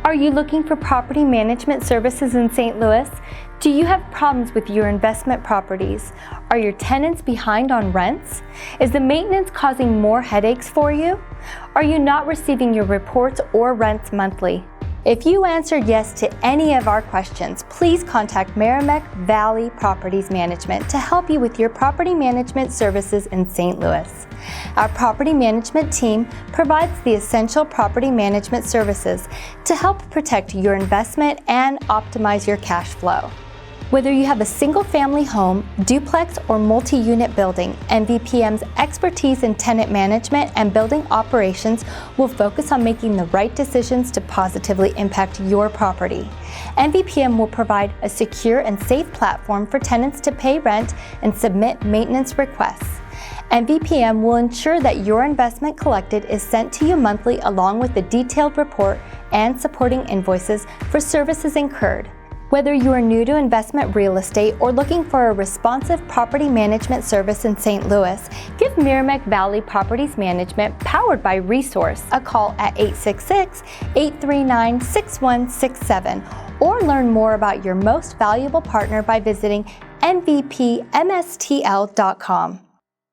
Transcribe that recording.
Are you looking for property management services in St. Louis? Do you have problems with your investment properties? Are your tenants behind on rents? Is the maintenance causing more headaches for you? Are you not receiving your reports or rents monthly? If you answered yes to any of our questions, please contact Merrimack Valley Properties Management to help you with your property management services in St. Louis. Our property management team provides the essential property management services to help protect your investment and optimize your cash flow. Whether you have a single-family home, duplex, or multi-unit building, MVPM's expertise in tenant management and building operations will focus on making the right decisions to positively impact your property. MVPM will provide a secure and safe platform for tenants to pay rent and submit maintenance requests. MVPM will ensure that your investment collected is sent to you monthly along with a detailed report and supporting invoices for services incurred. Whether you are new to investment real estate or looking for a responsive property management service in St. Louis, give Merrimack Valley Properties Management, powered by Resource, a call at 866-839-6167 or learn more about your most valuable partner by visiting mvpmstl.com.